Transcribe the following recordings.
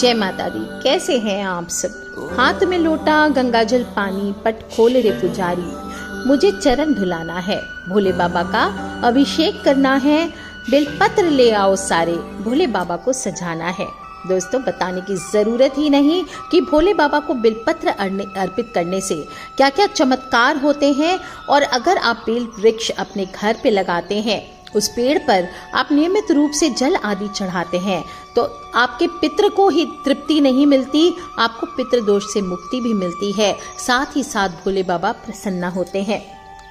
जय माता दी। कैसे हैं आप सब। हाथ में लोटा गंगा जल पानी, पट खोल रे पुजारी, मुझे चरण धुलाना है, भोले बाबा का अभिषेक करना है, बेलपत्र ले आओ सारे, भोले बाबा को सजाना है। दोस्तों, बताने की जरूरत ही नहीं कि भोले बाबा को बेलपत्र अर्पित करने से क्या क्या चमत्कार होते हैं। और अगर आप बेल वृक्ष अपने घर पे लगाते हैं, उस पेड़ पर आप नियमित रूप से जल आदि चढ़ाते हैं, तो आपके पितृ को ही तृप्ति नहीं मिलती, आपको पितृ दोष से मुक्ति भी मिलती है। साथ ही साथ भोले बाबा प्रसन्न होते हैं।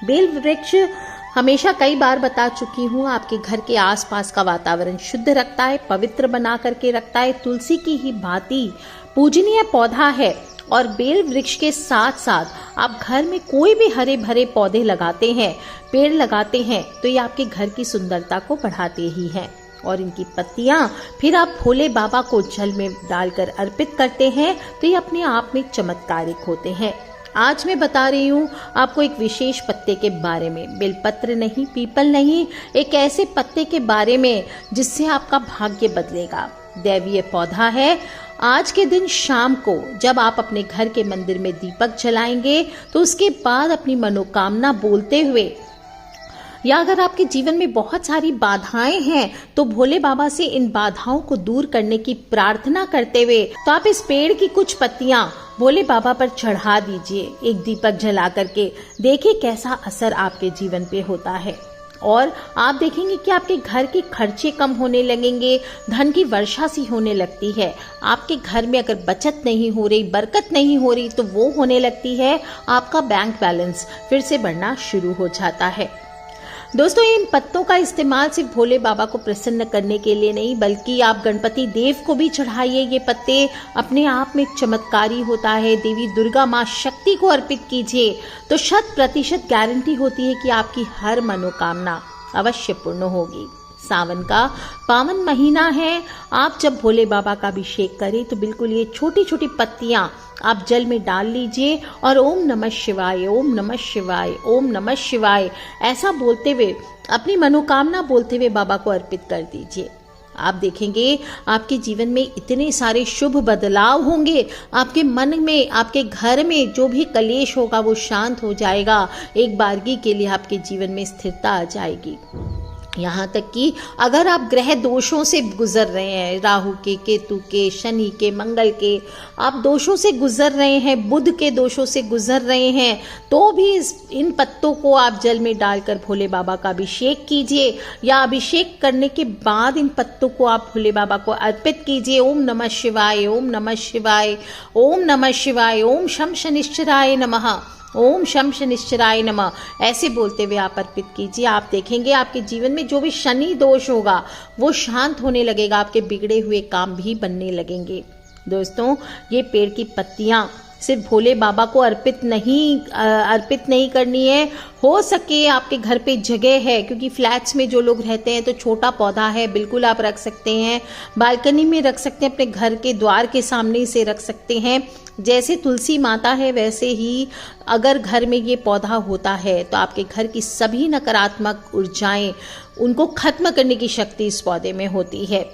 बेल वृक्ष हमेशा कई बार बता चुकी हूँ, आपके घर के आसपास का वातावरण शुद्ध रखता है, पवित्र बना करके रखता है। तुलसी की ही भांति पूजनीय पौधा है। और बेल वृक्ष के साथ साथ आप घर में कोई भी हरे भरे पौधे लगाते हैं, पेड़ लगाते हैं, तो ये आपके घर की सुंदरता को बढ़ाते ही हैं। और इनकी पत्तियां फिर आप भोले बाबा को जल में डालकर अर्पित करते हैं, तो ये अपने आप में चमत्कारिक होते हैं। आज मैं बता रही हूँ आपको एक विशेष पत्ते के बारे में, बेलपत्र नहीं, पीपल नहीं, एक ऐसे पत्ते के बारे में जिससे आपका भाग्य बदलेगा। दैवीय पौधा है। आज के दिन शाम को जब आप अपने घर के मंदिर में दीपक जलाएंगे, तो उसके बाद अपनी मनोकामना बोलते हुए, या अगर आपके जीवन में बहुत सारी बाधाएं हैं, तो भोले बाबा से इन बाधाओं को दूर करने की प्रार्थना करते हुए, तो आप इस पेड़ की कुछ पत्तियां भोले बाबा पर चढ़ा दीजिए, एक दीपक जला करके। देखिए कैसा असर आपके जीवन पे होता है। और आप देखेंगे कि आपके घर के खर्चे कम होने लगेंगे, धन की वर्षा सी होने लगती है। आपके घर में अगर बचत नहीं हो रही, बरकत नहीं हो रही, तो वो होने लगती है। आपका बैंक बैलेंस फिर से बढ़ना शुरू हो जाता है। दोस्तों, इन पत्तों का इस्तेमाल सिर्फ भोले बाबा को प्रसन्न करने के लिए नहीं, बल्कि आप गणपति देव को भी चढ़ाइए। ये पत्ते अपने आप में चमत्कारी होता है। देवी दुर्गा माँ शक्ति को अर्पित कीजिए, तो 100% गारंटी होती है कि आपकी हर मनोकामना अवश्य पूर्ण होगी। सावन का पावन महीना है। आप जब भोले बाबा का अभिषेक करें, तो बिल्कुल ये छोटी छोटी पत्तियां आप जल में डाल लीजिए और ओम नमः शिवाय, ओम नमः शिवाय, ओम नमः शिवाय ऐसा बोलते हुए, अपनी मनोकामना बोलते हुए बाबा को अर्पित कर दीजिए। आप देखेंगे आपके जीवन में इतने सारे शुभ बदलाव होंगे। आपके मन में, आपके घर में जो भी कलेश होगा वो शांत हो जाएगा। एक बारगी के लिए आपके जीवन में स्थिरता आ जाएगी। यहाँ तक कि अगर आप ग्रह दोषों से गुजर रहे हैं, राहु के, केतु के, शनि के, मंगल के, आप दोषों से गुजर रहे हैं, बुध के दोषों से गुजर रहे हैं, तो भी इन पत्तों को आप जल में डालकर भोले बाबा का अभिषेक कीजिए, या अभिषेक करने के बाद इन पत्तों को आप भोले बाबा को अर्पित कीजिए। ओम नमः शिवाय, ओम नमः शिवाय, ओम नमः शिवाय, ओम शम शनिश्चराय नमः, ओम शम शनिश्चराय नमः ऐसे बोलते हुए आप अर्पित कीजिए। आप देखेंगे आपके जीवन में जो भी शनि दोष होगा वो शांत होने लगेगा, आपके बिगड़े हुए काम भी बनने लगेंगे। दोस्तों, ये पेड़ की पत्तियां सिर्फ भोले बाबा को अर्पित नहीं करनी है। हो सके आपके घर पे जगह है, क्योंकि फ्लैट्स में जो लोग रहते हैं तो छोटा पौधा है, बिल्कुल आप रख सकते हैं, बालकनी में रख सकते हैं, अपने घर के द्वार के सामने से रख सकते हैं। जैसे तुलसी माता है, वैसे ही अगर घर में ये पौधा होता है, तो आपके घर की सभी नकारात्मक ऊर्जाएं, उनको खत्म करने की शक्ति इस पौधे में होती है।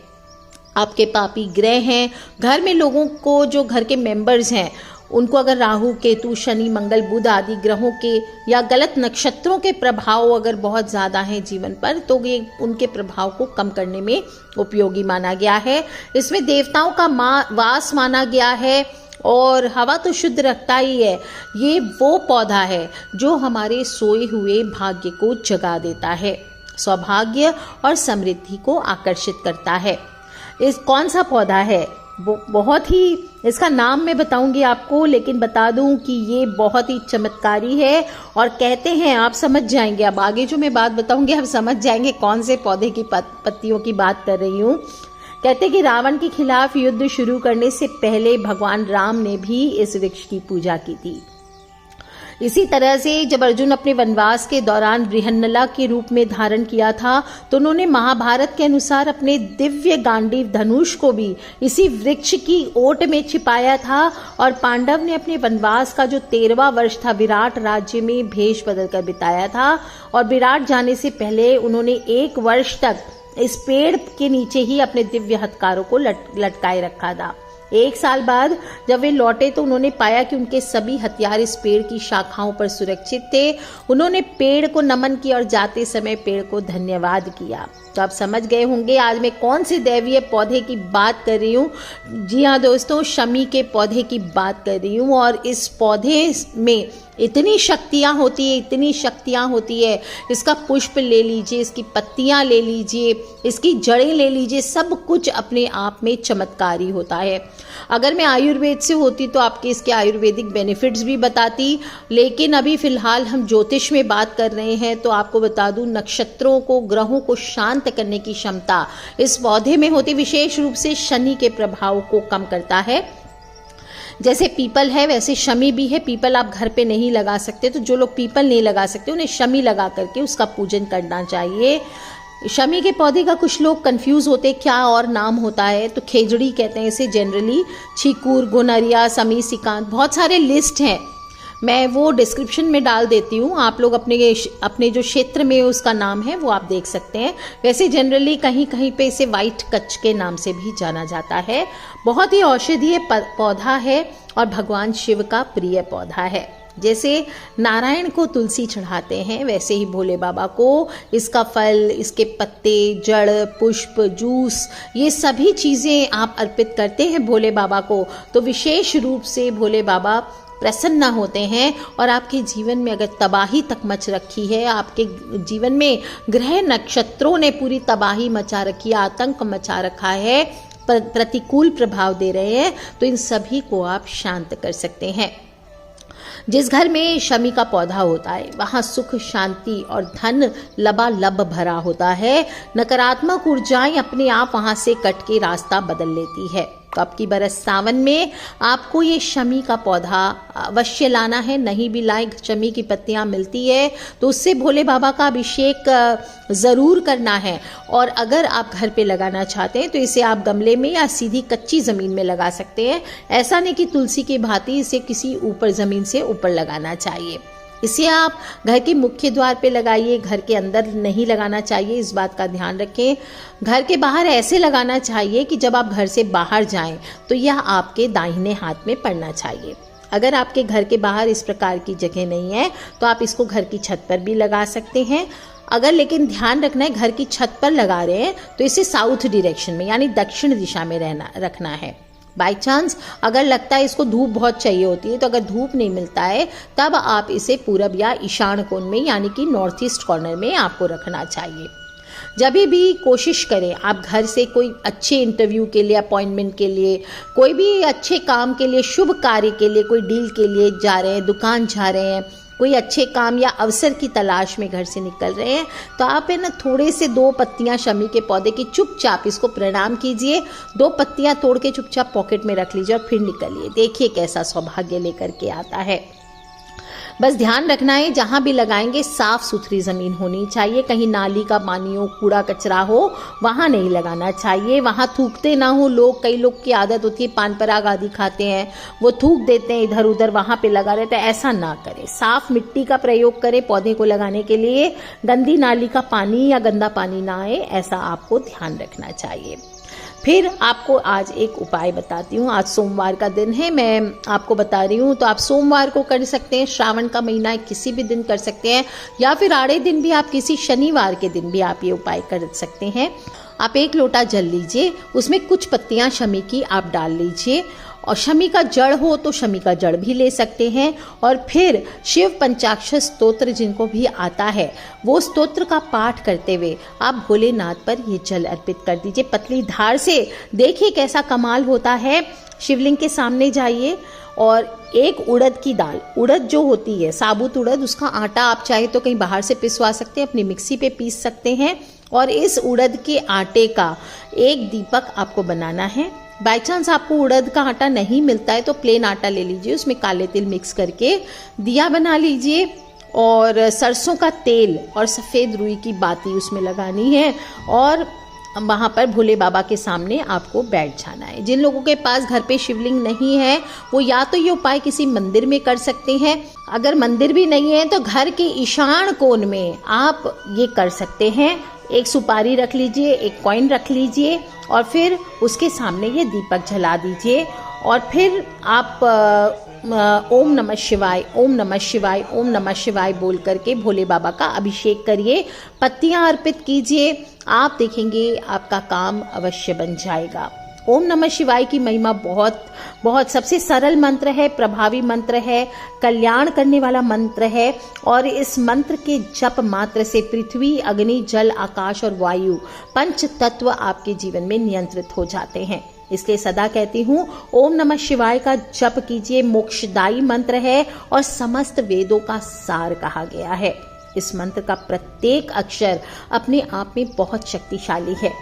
आपके पापी ग्रह हैं, घर में लोगों को, जो घर के मेंबर्स हैं, उनको अगर राहु, केतु, शनि, मंगल, बुध आदि ग्रहों के या गलत नक्षत्रों के प्रभाव अगर बहुत ज़्यादा हैं जीवन पर, तो ये उनके प्रभाव को कम करने में उपयोगी माना गया है। इसमें देवताओं का वास माना गया है, और हवा तो शुद्ध रखता ही है। ये वो पौधा है जो हमारे सोए हुए भाग्य को जगा देता है, सौभाग्य और समृद्धि को आकर्षित करता है। इस कौन सा पौधा है, वो बहुत ही, इसका नाम मैं बताऊंगी आपको, लेकिन बता दूं कि ये बहुत ही चमत्कारी है। और कहते हैं, आप समझ जाएंगे, अब आगे जो मैं बात बताऊंगी आप समझ जाएंगे कौन से पौधे की पत्तियों की बात कर रही हूँ। कहते कि रावण के खिलाफ युद्ध शुरू करने से पहले भगवान राम ने भी इस वृक्ष की पूजा की थी। इसी तरह से जब अर्जुन अपने वनवास के दौरान बृहन्नला के रूप में धारण किया था, तो उन्होंने महाभारत के अनुसार अपने दिव्य गांडीव धनुष को भी इसी वृक्ष की ओट में छिपाया था। और पांडव ने अपने वनवास का जो 13वां वर्ष था, विराट राज्य में भेष बदलकर बिताया था। और विराट जाने से पहले उन्होंने 1 वर्ष तक इस पेड़ के नीचे ही अपने दिव्य हथकारों को लटकाए रखा था। 1 साल बाद जब वे लौटे तो उन्होंने पाया कि उनके सभी हथियार इस पेड़ की शाखाओं पर सुरक्षित थे। उन्होंने पेड़ को नमन किया और जाते समय पेड़ को धन्यवाद किया। तो आप समझ गए होंगे आज मैं कौन से दैवीय पौधे की बात कर रही हूँ। जी हाँ दोस्तों, शमी के पौधे की बात कर रही हूँ। और इस पौधे में इतनी शक्तियाँ होती है। इसका पुष्प ले लीजिए, इसकी पत्तियाँ ले लीजिए, इसकी जड़ें ले लीजिए, सब कुछ अपने आप में चमत्कारी होता है। अगर मैं आयुर्वेद से होती तो आपके इसके आयुर्वेदिक बेनिफिट्स भी बताती, लेकिन अभी फिलहाल हम ज्योतिष में बात कर रहे हैं। तो आपको बता दूं, नक्षत्रों को, ग्रहों को शांत करने की क्षमता इस पौधे में होती, विशेष रूप से शनि के प्रभाव को कम करता है। जैसे पीपल है वैसे शमी भी है। पीपल आप घर पे नहीं लगा सकते, तो जो लोग पीपल नहीं लगा सकते उन्हें शमी लगा करके उसका पूजन करना चाहिए। शमी के पौधे का कुछ लोग कंफ्यूज होते क्या और नाम होता है, तो खेजड़ी कहते हैं इसे जनरली। छीकूर, गोनरिया, समी, सिकांत, बहुत सारे लिस्ट हैं, मैं वो डिस्क्रिप्शन में डाल देती हूँ। आप लोग अपने जो क्षेत्र में उसका नाम है वो आप देख सकते हैं। वैसे जनरली कहीं कहीं पे इसे वाइट कच्छ के नाम से भी जाना जाता है। बहुत ही औषधीय पौधा है और भगवान शिव का प्रिय पौधा है। जैसे नारायण को तुलसी चढ़ाते हैं, वैसे ही भोले बाबा को इसका फल, इसके पत्ते, जड़, पुष्प, जूस, ये सभी चीज़ें आप अर्पित करते हैं भोले बाबा को, तो विशेष रूप से भोले बाबा प्रसन्न होते हैं। और आपके जीवन में अगर तबाही तक मच रखी है, आपके जीवन में ग्रह नक्षत्रों ने पूरी तबाही मचा रखी है, आतंक मचा रखा है, प्रतिकूल प्रभाव दे रहे हैं, तो इन सभी को आप शांत कर सकते हैं। जिस घर में शमी का पौधा होता है वहाँ सुख, शांति और धन लबालब भरा होता है। नकारात्मक ऊर्जाएं अपने आप वहाँ से कट के रास्ता बदल लेती है। तो अब की बरस सावन में आपको ये शमी का पौधा अवश्य लाना है। नहीं भी लाए, शमी की पत्तियां मिलती है तो उससे भोले बाबा का अभिषेक ज़रूर करना है। और अगर आप घर पे लगाना चाहते हैं तो इसे आप गमले में या सीधी कच्ची ज़मीन में लगा सकते हैं। ऐसा नहीं कि तुलसी की भांति इसे किसी ऊपर ज़मीन से ऊपर लगाना चाहिए। इसे आप घर के मुख्य द्वार पे लगाइए, घर के अंदर नहीं लगाना चाहिए, इस बात का ध्यान रखें। घर के बाहर ऐसे लगाना चाहिए कि जब आप घर से बाहर जाएं तो यह आपके दाहिने हाथ में पड़ना चाहिए। अगर आपके घर के बाहर इस प्रकार की जगह नहीं है तो आप इसको घर की छत पर भी लगा सकते हैं। अगर लेकिन ध्यान रखना है घर की छत पर लगा रहे हैं तो इसे साउथ डायरेक्शन में यानी दक्षिण दिशा में रखना है। बाई चांस अगर लगता है इसको धूप बहुत चाहिए होती है तो अगर धूप नहीं मिलता है तब आप इसे पूरब या ईशान कोण में यानी कि नॉर्थ ईस्ट कॉर्नर में आपको रखना चाहिए। जब भी कोशिश करें आप घर से कोई अच्छे इंटरव्यू के लिए, अपॉइंटमेंट के लिए, कोई भी अच्छे काम के लिए, शुभ कार्य के लिए, कोई डील के लिए जा रहे हैं, दुकान जा रहे हैं, कोई अच्छे काम या अवसर की तलाश में घर से निकल रहे हैं तो आप है ना थोड़े से 2 पत्तियां शमी के पौधे की चुपचाप इसको प्रणाम कीजिए, 2 पत्तियां तोड़ के चुपचाप पॉकेट में रख लीजिए और फिर निकलिए। देखिए कैसा सौभाग्य लेकर के आता है। बस ध्यान रखना है जहाँ भी लगाएंगे साफ सुथरी ज़मीन होनी चाहिए। कहीं नाली का पानी हो, कूड़ा कचरा हो, वहाँ नहीं लगाना चाहिए। वहाँ थूकते ना हो लोग। कई लोग की आदत होती है पान पराग आदि खाते हैं, वो थूक देते हैं इधर उधर, वहाँ पे लगा रहता है। ऐसा ना करें, साफ मिट्टी का प्रयोग करें पौधे को लगाने के लिए। गंदी नाली का पानी या गंदा पानी ना आए, ऐसा आपको ध्यान रखना चाहिए। फिर आपको आज एक उपाय बताती हूँ। आज सोमवार का दिन है, मैं आपको बता रही हूँ। तो आप सोमवार को कर सकते हैं, श्रावण का महीना है, किसी भी दिन कर सकते हैं, या फिर आड़े दिन भी आप किसी शनिवार के दिन भी आप ये उपाय कर सकते हैं। आप 1 लोटा जल लीजिए, उसमें कुछ पत्तियाँ शमी की आप डाल लीजिए, और शमी का जड़ हो तो शमी का जड़ भी ले सकते हैं। और फिर शिव पंचाक्षर स्तोत्र जिनको भी आता है वो स्तोत्र का पाठ करते हुए आप भोलेनाथ पर ये जल अर्पित कर दीजिए पतली धार से। देखिए कैसा कमाल होता है। शिवलिंग के सामने जाइए और 1 उड़द की दाल, उड़द जो होती है साबुत उड़द, उसका आटा आप चाहे तो कहीं बाहर से पिसवा सकते हैं, अपनी मिक्सी पे पीस सकते हैं। और इस उड़द के आटे का 1 दीपक आपको बनाना है। बाई चांस आपको उड़द का आटा नहीं मिलता है तो प्लेन आटा ले लीजिए, उसमें काले तिल मिक्स करके दिया बना लीजिए, और सरसों का तेल और सफ़ेद रुई की बाती उसमें लगानी है, और वहाँ पर भोले बाबा के सामने आपको बैठ जाना है। जिन लोगों के पास घर पे शिवलिंग नहीं है वो या तो ये उपाय किसी मंदिर में कर सकते हैं, अगर मंदिर भी नहीं है तो घर के ईशान कोण में आप ये कर सकते हैं। एक सुपारी रख लीजिए, एक कॉइन रख लीजिए और फिर उसके सामने ये दीपक जला दीजिए और फिर आप ओम नमः शिवाय, ओम नमः शिवाय, ओम नमः शिवाय बोल करके भोले बाबा का अभिषेक करिए, पत्तियां अर्पित कीजिए। आप देखेंगे आपका काम अवश्य बन जाएगा। ओम नमः शिवाय की महिमा बहुत बहुत सबसे सरल मंत्र है, प्रभावी मंत्र है, कल्याण करने वाला मंत्र है और इस मंत्र के जप मात्र से पृथ्वी, अग्नि, जल, आकाश और वायु पंच तत्व आपके जीवन में नियंत्रित हो जाते हैं। इसलिए सदा कहती हूँ ओम नमः शिवाय का जप कीजिए, मोक्षदायी मंत्र है और समस्त वेदों का सार कहा गया है। इस मंत्र का प्रत्येक अक्षर अपने आप में बहुत शक्तिशाली है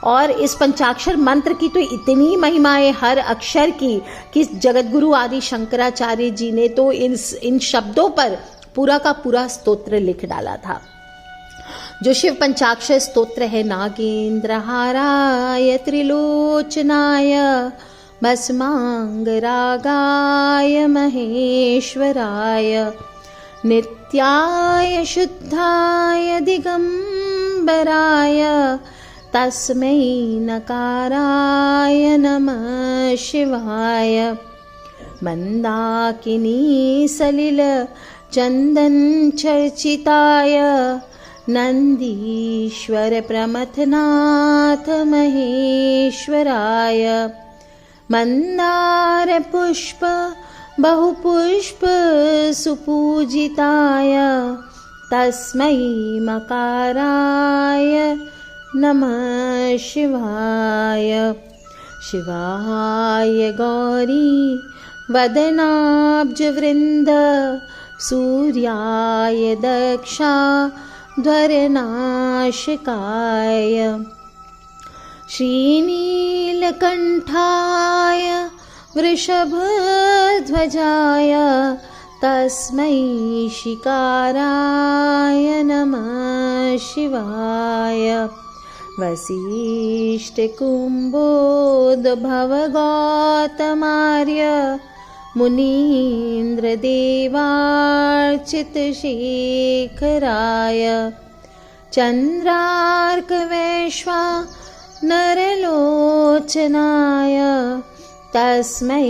और इस पंचाक्षर मंत्र की तो इतनी महिमा है हर अक्षर की कि जगतगुरु आदि शंकराचार्य जी ने तो इन शब्दों पर पूरा का पूरा स्तोत्र लिख डाला था। जो शिव पंचाक्षर स्तोत्र है, नागेंद्रहाराय त्रिलोचनाय भस्मांगरागाय महेश्वराय नित्याय शुद्धाय दिगंबराय तस्मै नकाराय नमः शिवाय मंदाकिनी सलिल चंदन चर्चिताय नंदीश्वर प्रमथनाथ महेश्वराय मंदार पुष्प बहुपुष्प सुपूजिताय तस्मै मकाराय नमः शिवाय शिवाय गौरी वदनाब्जवृन्द सूर्याय दक्षा ध्वरनाशकाय श्रीनीलकण्ठाय वृषभध्वजाय तस्मै शिकाराय नमः शिवाय वसिष्ठकुम्भोद्भवगौतमार्य मुनीन्द्रदेवार्चितशेखराय चन्द्रार्कवैश्वानरलोचनाय तस्मै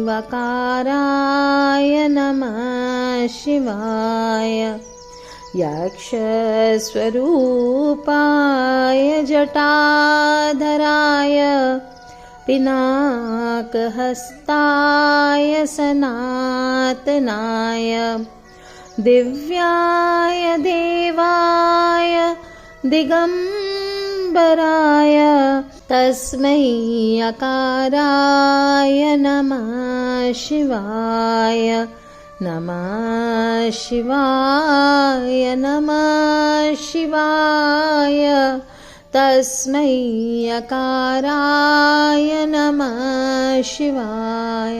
वकाराय नमः शिवाय यक्षस्वरूपाय जटाधराय पिनाकहस्ताय सनातनाय दिव्याय देवाय दिगंबराय तस्मै अकाराय नमः शिवाय नमः शिवाय नमः शिवाय तस्मै अकाराय नमः शिवाय।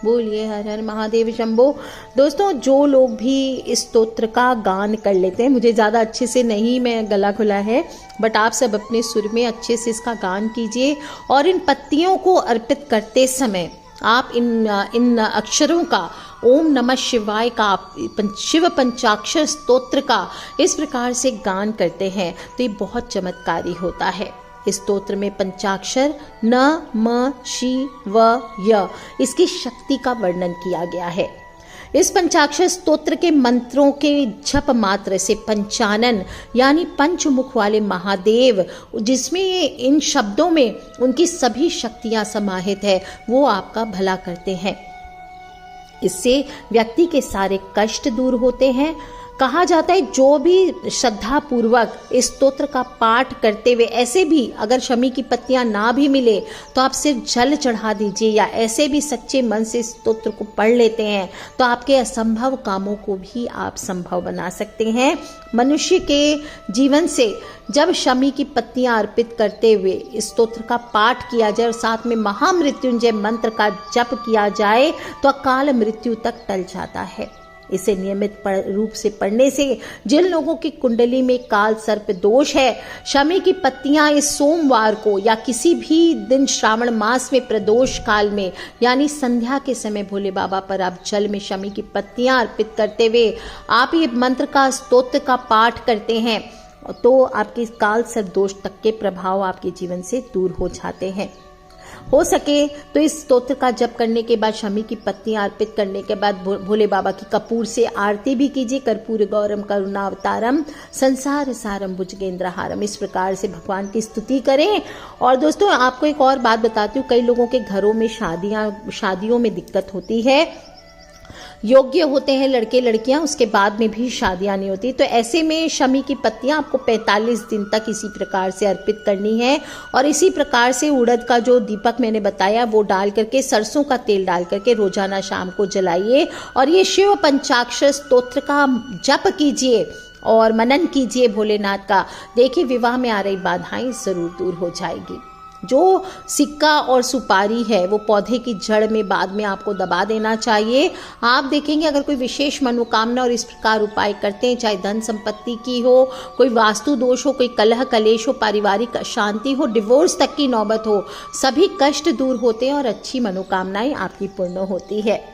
बोलिए हर हर महादेव शंभो। दोस्तों, जो लोग भी इस स्तोत्र का गान कर लेते हैं, मुझे ज़्यादा अच्छे से नहीं मैं गला खुला है, बट आप सब अपने सुर में अच्छे से इसका गान कीजिए और इन पत्तियों को अर्पित करते समय आप इन अक्षरों का ओम नमः शिवाय का शिव पंचाक्षर स्तोत्र का इस प्रकार से गान करते हैं तो ये बहुत चमत्कारी होता है। इस स्तोत्र में पंचाक्षर न म शि व य इसकी शक्ति का वर्णन किया गया है। इस पंचाक्षर स्तोत्र के मंत्रों के जप मात्र से पंचानन यानी पंचमुख वाले महादेव, जिसमें इन शब्दों में उनकी सभी शक्तियां समाहित है, वो आपका भला करते हैं। इससे व्यक्ति के सारे कष्ट दूर होते हैं। कहा जाता है जो भी श्रद्धा पूर्वक इस स्तोत्र का पाठ करते हुए, ऐसे भी अगर शमी की पत्तियां ना भी मिले तो आप सिर्फ जल चढ़ा दीजिए या ऐसे भी सच्चे मन से इस स्तोत्र को पढ़ लेते हैं तो आपके असंभव कामों को भी आप संभव बना सकते हैं। मनुष्य के जीवन से जब शमी की पत्तियां अर्पित करते हुए इस स्तोत्र का पाठ किया जाए और साथ में महामृत्युंजय मंत्र का जप किया जाए तो अकाल मृत्यु तक टल जाता है। इसे नियमित रूप से पढ़ने से जिन लोगों की कुंडली में काल सर्प दोष है, शमी की पत्तियां इस सोमवार को या किसी भी दिन श्रावण मास में प्रदोष काल में यानी संध्या के समय भोले बाबा पर आप जल में शमी की पत्तियां अर्पित करते हुए आप ये मंत्र का स्तोत्र का पाठ करते हैं तो आपके काल सर्प दोष तक के प्रभाव आपके जीवन से दूर हो जाते हैं। हो सके तो इस स्तोत्र का जप करने के बाद शमी की पत्तियां अर्पित करने के बाद भोले बाबा की कपूर से आरती भी कीजिए। कर्पूर गौरम करुणावतारम संसार सारम भुजगेंद्रहारम, इस प्रकार से भगवान की स्तुति करें। और दोस्तों आपको एक और बात बताती हूँ, कई लोगों के घरों में शादियों में दिक्कत होती है, योग्य होते हैं लड़के लड़कियां, उसके बाद में भी शादियां नहीं होती, तो ऐसे में शमी की पत्तियां आपको 45 दिन तक इसी प्रकार से अर्पित करनी है। और इसी प्रकार से उड़द का जो दीपक मैंने बताया वो डाल करके, सरसों का तेल डाल करके रोजाना शाम को जलाइए और ये शिव पंचाक्षर स्तोत्र का जप कीजिए और मनन कीजिए भोलेनाथ का। देखिए विवाह में आ रही बाधाएं जरूर दूर हो जाएगी। जो सिक्का और सुपारी है वो पौधे की जड़ में बाद में आपको दबा देना चाहिए। आप देखेंगे अगर कोई विशेष मनोकामना और इस प्रकार उपाय करते हैं, चाहे धन संपत्ति की हो, कोई वास्तु दोष हो, कोई कलह कलेश हो, पारिवारिक अशांति हो, डिवोर्स तक की नौबत हो, सभी कष्ट दूर होते हैं और अच्छी मनोकामनाएं आपकी पूर्ण होती है।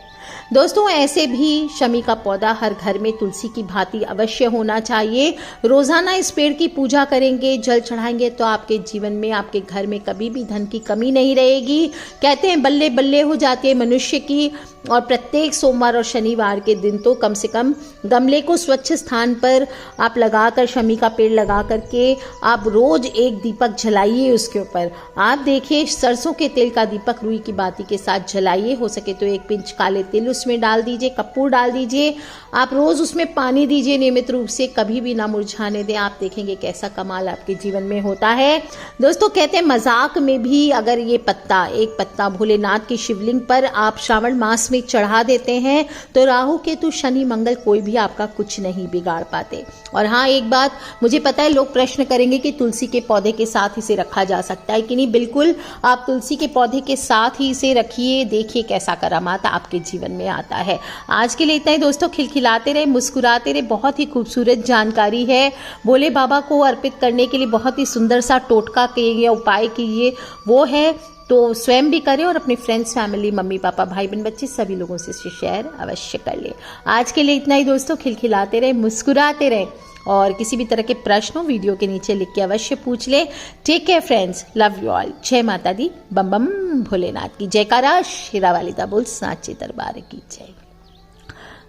दोस्तों ऐसे भी शमी का पौधा हर घर में तुलसी की भांति अवश्य होना चाहिए। रोजाना इस पेड़ की पूजा करेंगे, जल चढ़ाएंगे तो आपके जीवन में, आपके घर में कभी भी धन की कमी नहीं रहेगी। कहते हैं बल्ले बल्ले हो जाती है मनुष्य की। और प्रत्येक सोमवार और शनिवार के दिन तो कम से कम गमले को स्वच्छ स्थान पर आप लगाकर, शमी का पेड़ लगा करके आप रोज एक दीपक जलाइए उसके ऊपर। आप देखिए सरसों के तेल का दीपक रुई की बाती के साथ जलाइए, हो सके तो एक पिंच काले तिल उसमें डाल दीजिए, कपूर डाल दीजिए, आप रोज उसमें पानी दीजिए नियमित रूप से, कभी भी ना मुरझाने दें। आप देखेंगे कैसा कमाल आपके जीवन में होता है। दोस्तों कहते हैं मजाक में भी अगर ये पत्ता, एक पत्ता भोलेनाथ की शिवलिंग पर आप श्रावण मास में चढ़ा देते हैं तो राहु केतु शनि मंगल कोई भी आपका कुछ नहीं बिगाड़ पाते। और हाँ एक बात, मुझे पता है लोग प्रश्न करेंगे कि तुलसी के पौधे के साथ इसे रखा जा सकता है कि नहीं। बिल्कुल, आप तुलसी के पौधे के साथ ही इसे रखिए, देखिए कैसा करामात आपके जीवन में आता है। आज के लिए इतना ही दोस्तों, खिलखिलाते रहे, मुस्कुराते रहे। बहुत ही खूबसूरत जानकारी है, भोले बाबा को अर्पित करने के लिए बहुत ही सुंदर सा टोटका कीजिए, उपाय कीजिए, वो है तो स्वयं भी करें और अपने फ्रेंड्स, फैमिली, मम्मी पापा, भाई बहन, बच्चे सभी लोगों से शेयर अवश्य कर ले। आज के लिए इतना ही दोस्तों, खिलखिलाते रहे, मुस्कुराते रहे और किसी भी तरह के प्रश्नों वीडियो के नीचे लिख के अवश्य पूछ ले। Take care friends, love you all. जय माता दी, बम बम भोलेनाथ की जयकारा, शेरा वाली दा बोल सांचे दरबार की जय।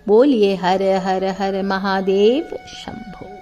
बोलिए हर हर हर महादेव शंभो।